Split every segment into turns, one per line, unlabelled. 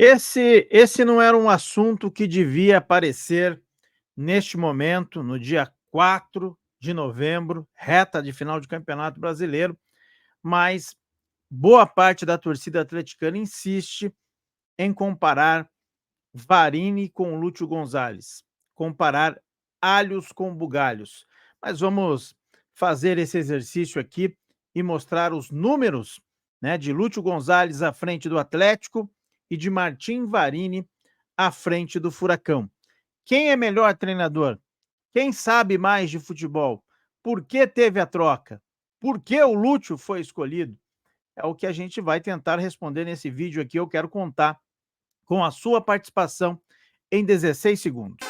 Esse não era um assunto que devia aparecer neste momento, no dia 4 de novembro, reta de final de Campeonato Brasileiro, mas boa parte da torcida atleticana insiste em comparar Varini com Lúcio Gonzalez, comparar alhos com bugalhos. Mas vamos fazer esse exercício aqui e mostrar os números, né, de Lúcio Gonzalez à frente do Atlético e de Martim Varini à frente do Furacão. Quem é melhor treinador? Quem sabe mais de futebol? Por que teve a troca? Por que o Lúcio foi escolhido? É o que a gente vai tentar responder nesse vídeo aqui. Eu quero contar com a sua participação em 16 segundos.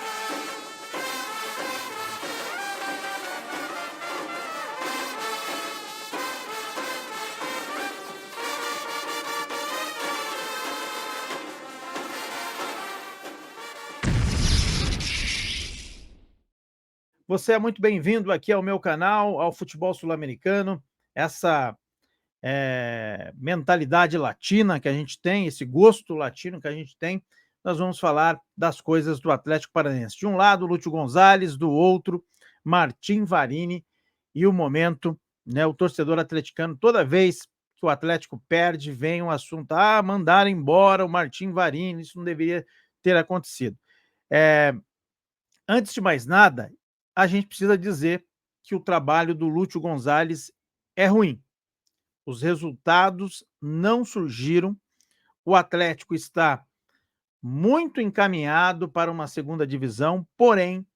Você é muito bem-vindo aqui ao meu canal, ao Futebol Sul-Americano, essa mentalidade latina que a gente tem, esse gosto latino que a gente tem. Nós vamos falar das coisas do Atlético Paranaense. De um lado, Lúcio Gonzalez, do outro, Martim Varini, e o momento, né, o torcedor atleticano, toda vez que o Atlético perde, vem um assunto, mandaram embora o Martim Varini, isso não deveria ter acontecido. Antes de mais nada, a gente precisa dizer que o trabalho do Lúcio Gonzalez é ruim. Os resultados não surgiram, o Atlético está muito encaminhado para uma segunda divisão, porém,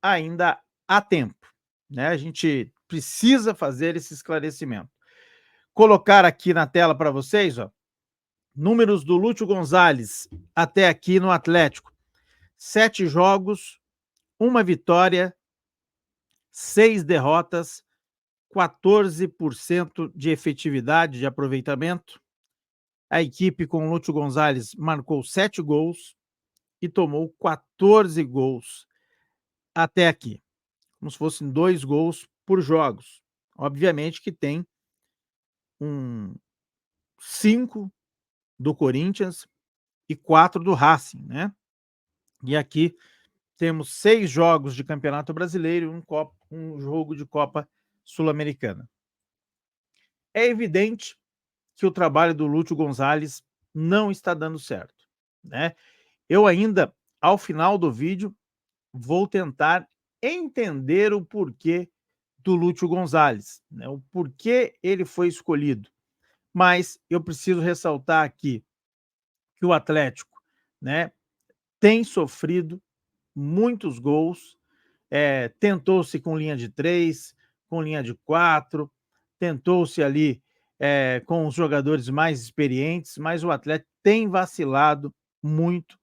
ainda há tempo, né? A gente precisa fazer esse esclarecimento. Colocar aqui na tela para vocês, ó, números do Lúcio Gonzalez até aqui no Atlético. 7 jogos, 1 vitória, 6 derrotas, 14% de efetividade de aproveitamento. A equipe com Lúcio Gonzalez marcou 7 gols e tomou 14 gols até aqui, como se fossem 2 gols por jogos. Obviamente que tem 5 do Corinthians e 4 do Racing, né? E aqui temos 6 jogos de Campeonato Brasileiro e um jogo de Copa Sul-Americana. É evidente que o trabalho do Lúcio Gonzalez não está dando certo, né? Eu ainda, ao final do vídeo, vou tentar entender o porquê do Lúcio Gonzalez, né? O porquê ele foi escolhido. Mas eu preciso ressaltar aqui que o Atlético, né, tem sofrido muitos gols, tentou-se com linha de 3, com linha de 4, tentou-se ali com os jogadores mais experientes, mas o Atlético tem vacilado muito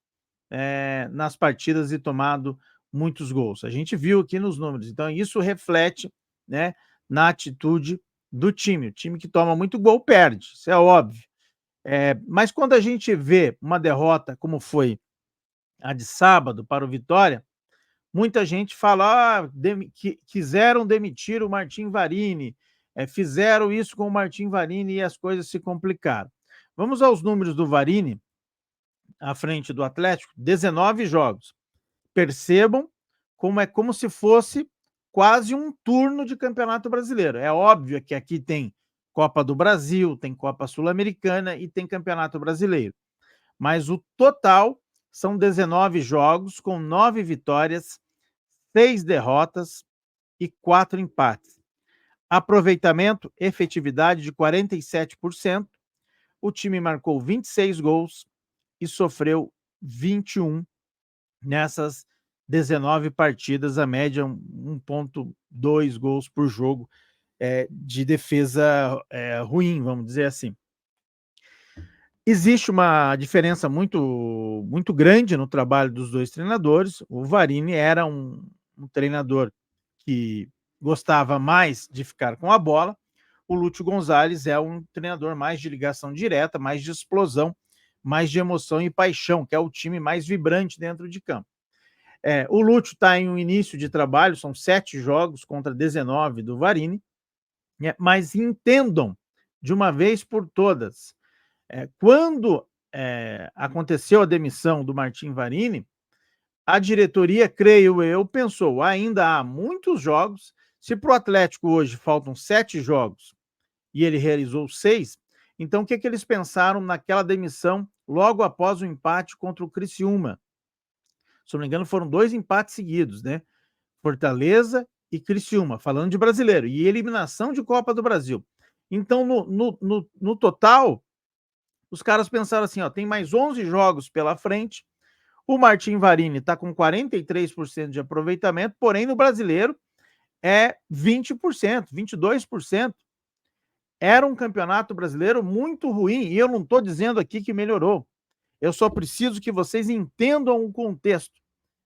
nas partidas e tomado muitos gols. A gente viu aqui nos números, então isso reflete, né, na atitude do time. O time que toma muito gol perde, isso é óbvio. Mas quando a gente vê uma derrota como foi a de sábado para o Vitória, muita gente fala: quiseram demitir o Martim Varini, fizeram isso com o Martim Varini e as coisas se complicaram. Vamos aos números do Varini à frente do Atlético: 19 jogos. Percebam como se fosse quase um turno de Campeonato Brasileiro. É óbvio que aqui tem Copa do Brasil, tem Copa Sul-Americana e tem Campeonato Brasileiro. Mas o total são 19 jogos com 9 vitórias, 6 derrotas e 4 empates. Aproveitamento, efetividade de 47%. O time marcou 26 gols e sofreu 21 nessas 19 partidas, a média 1,2 gols por jogo de defesa ruim, vamos dizer assim. Existe uma diferença muito grande no trabalho dos dois treinadores. O Varini era um treinador que gostava mais de ficar com a bola. O Lúcio Gonzalez é um treinador mais de ligação direta, mais de explosão, mais de emoção e paixão, que é o time mais vibrante dentro de campo. O Lúcio está em um início de trabalho, são 7 jogos contra 19 do Varini, mas entendam de uma vez por todas, quando aconteceu a demissão do Martim Varini, a diretoria, creio eu, pensou, ainda há muitos jogos, se para o Atlético hoje faltam 7 jogos e ele realizou 6, então o que eles pensaram naquela demissão logo após o empate contra o Criciúma? Se não me engano, foram 2 empates seguidos, né? Fortaleza e Criciúma, falando de brasileiro, e eliminação de Copa do Brasil. Então, no total, os caras pensaram assim, ó, tem mais 11 jogos pela frente, o Martim Varini está com 43% de aproveitamento, porém no brasileiro é 20%, 22%. Era um campeonato brasileiro muito ruim, e eu não estou dizendo aqui que melhorou. Eu só preciso que vocês entendam o contexto.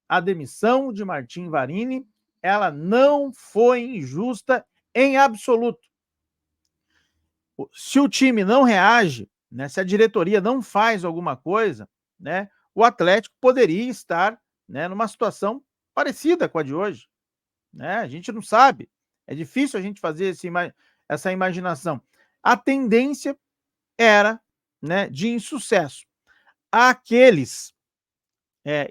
A demissão de Martim Varini, ela não foi injusta em absoluto. Se o time não reage, né, se a diretoria não faz alguma coisa, né, o Atlético poderia estar, né, numa situação parecida com a de hoje. Né? A gente não sabe. É difícil a gente fazer essa imaginação. A tendência era, né, de insucesso. Há aqueles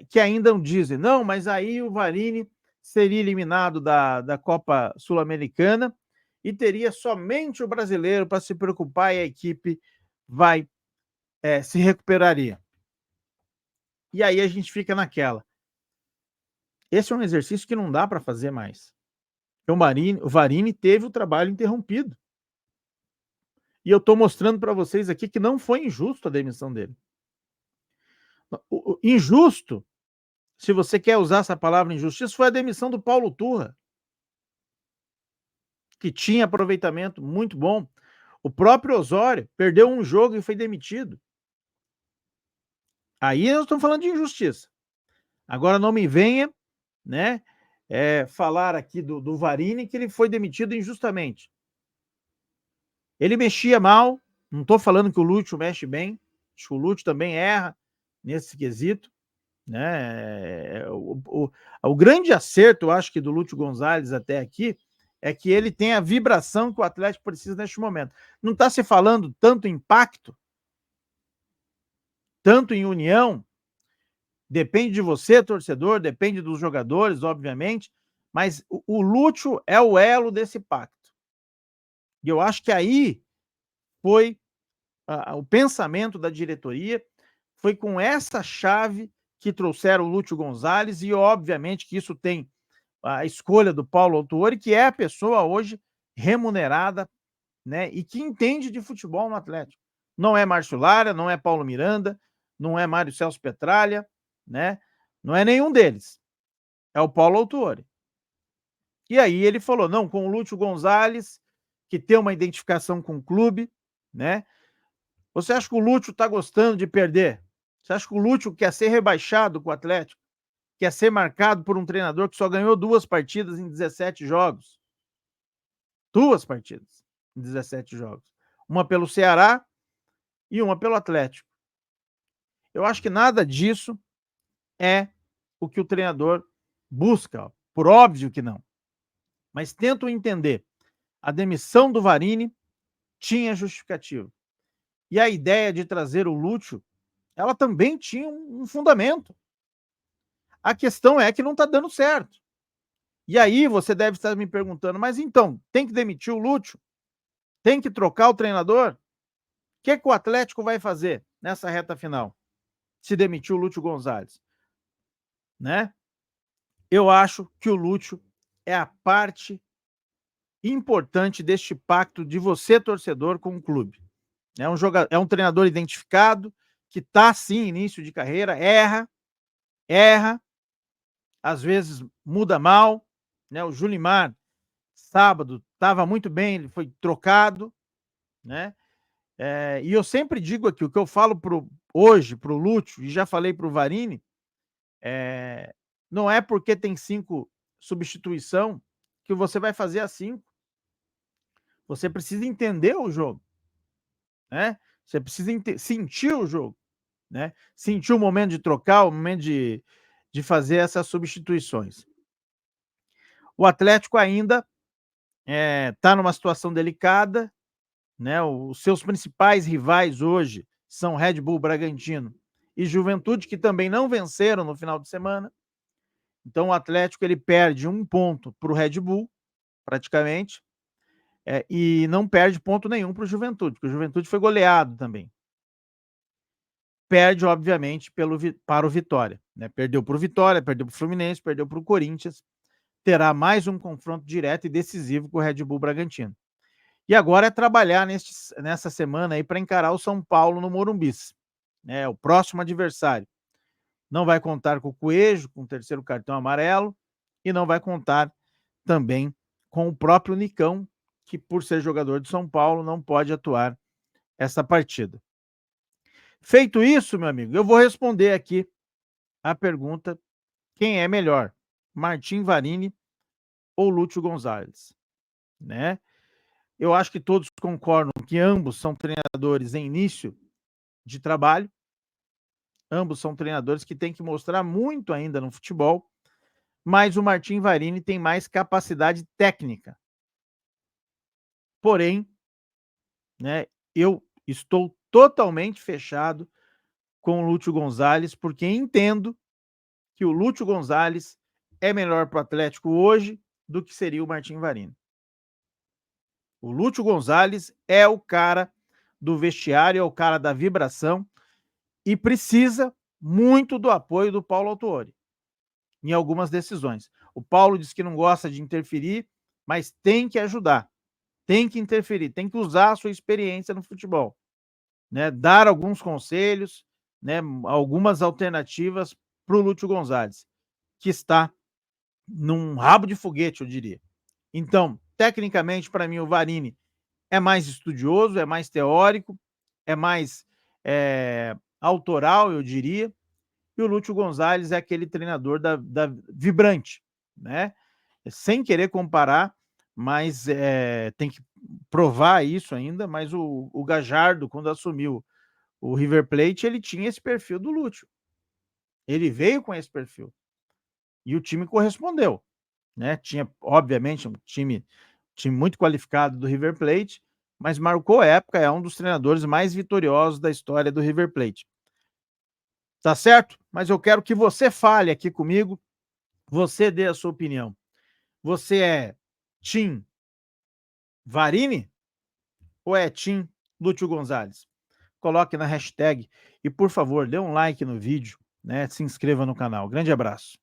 que ainda dizem, não, mas aí o Varini seria eliminado da Copa Sul-Americana e teria somente o brasileiro para se preocupar e a equipe se recuperaria. E aí a gente fica naquela. Esse é um exercício que não dá para fazer mais. Então, o Varini teve o trabalho interrompido. E eu estou mostrando para vocês aqui que não foi injusto a demissão dele. Injusto, se você quer usar essa palavra injustiça, foi a demissão do Paulo Turra, que tinha aproveitamento muito bom. O próprio Osório perdeu um jogo e foi demitido. Aí nós estamos falando de injustiça. Agora não me venha, né, falar aqui do Varini que ele foi demitido injustamente. Ele mexia mal, não estou falando que o Lúcio mexe bem, acho que o Lúcio também erra nesse quesito, né? O grande acerto, eu acho que do Lúcio Gonzalez até aqui, é que ele tem a vibração que o Atlético precisa neste momento. Não está se falando tanto em pacto, tanto em união, depende de você, torcedor, depende dos jogadores, obviamente, mas o Lúcio é o elo desse pacto. E eu acho que aí foi o pensamento da diretoria, foi com essa chave que trouxeram o Lúcio Gonzalez, e obviamente que isso tem a escolha do Paulo Autuori, que é a pessoa hoje remunerada, né, e que entende de futebol no Atlético. Não é Márcio Lara, não é Paulo Miranda, não é Mário Celso Petralha, né? Não é nenhum deles. É o Paulo Autuori. E aí ele falou, não, com o Lúcio Gonzalez, que tem uma identificação com o clube, né? Você acha que o Lúcio está gostando de perder? Você acha que o Lúcio quer ser rebaixado com o Atlético? Quer ser marcado por um treinador que só ganhou 2 partidas em 17 jogos? 2 partidas em 17 jogos. Uma pelo Ceará e uma pelo Atlético. Eu acho que nada disso é o que o treinador busca. Por óbvio que não. Mas tento entender. A demissão do Varini tinha justificativa. E a ideia de trazer o Lúcio, ela também tinha um fundamento. A questão é que não está dando certo. E aí você deve estar me perguntando, mas então, tem que demitir o Lúcio? Tem que trocar o treinador? O que o Atlético vai fazer nessa reta final? Se demitir o Lúcio Gonzalez, né? Eu acho que o Lúcio é a parte importante deste pacto de você, torcedor, com o clube. É um treinador identificado, que está, sim, início de carreira, erra, às vezes muda mal, né? O Julimar, sábado, estava muito bem, ele foi trocado, né? E eu sempre digo aqui, o que eu falo hoje para o Lúcio, e já falei para o Varini, não é porque tem 5 substituição que você vai fazer as 5. Você precisa entender o jogo, né? Você precisa sentir o jogo, né? Sentir o momento de trocar, o momento de fazer essas substituições. O Atlético ainda está numa situação delicada, né? Os seus principais rivais hoje são Red Bull Bragantino e Juventude, que também não venceram no final de semana. Então o Atlético ele perde 1 ponto para o Red Bull, praticamente, e não perde ponto nenhum para o Juventude, porque o Juventude foi goleado também. Perde, obviamente, para o Vitória, né? Perdeu para o Vitória, perdeu para o Fluminense, perdeu para o Corinthians. Terá mais um confronto direto e decisivo com o Red Bull Bragantino. E agora é trabalhar nessa semana aí para encarar o São Paulo no Morumbi, né? O próximo adversário. Não vai contar com o Coelho, com o terceiro cartão amarelo, e não vai contar também com o próprio Nicão, que por ser jogador de São Paulo não pode atuar essa partida. Feito isso, meu amigo, eu vou responder aqui a pergunta: quem é melhor, Martim Varini ou Lúcio Gonzalez, né? Eu acho que todos concordam que ambos são treinadores em início de trabalho, ambos são treinadores que têm que mostrar muito ainda no futebol, mas o Martim Varini tem mais capacidade técnica. Porém, né, eu estou totalmente fechado com o Lúcio Gonzalez, porque entendo que o Lúcio Gonzalez é melhor para o Atlético hoje do que seria o Martim Varini. O Lúcio Gonzalez é o cara do vestiário, é o cara da vibração e precisa muito do apoio do Paulo Autuori em algumas decisões. O Paulo diz que não gosta de interferir, mas tem que ajudar, tem que interferir, tem que usar a sua experiência no futebol, né? Dar alguns conselhos, né? Algumas alternativas para o Lúcio Gonzalez, que está num rabo de foguete, eu diria. Então, tecnicamente, para mim, o Varini é mais estudioso, é mais teórico, é mais autoral, eu diria, e o Lúcio Gonzalez é aquele treinador da vibrante, né? Sem querer comparar, mas tem que provar isso ainda, mas o Gajardo, quando assumiu o River Plate, ele tinha esse perfil do Lúcio. Ele veio com esse perfil. E o time correspondeu, né? Tinha, obviamente, um time muito qualificado do River Plate, mas marcou época, é um dos treinadores mais vitoriosos da história do River Plate. Tá certo? Mas eu quero que você fale aqui comigo, você dê a sua opinião. Você é Tim Varini ou é Tim Lúcio Gonzalez? Coloque na hashtag e, por favor, dê um like no vídeo, né? Se inscreva no canal. Grande abraço.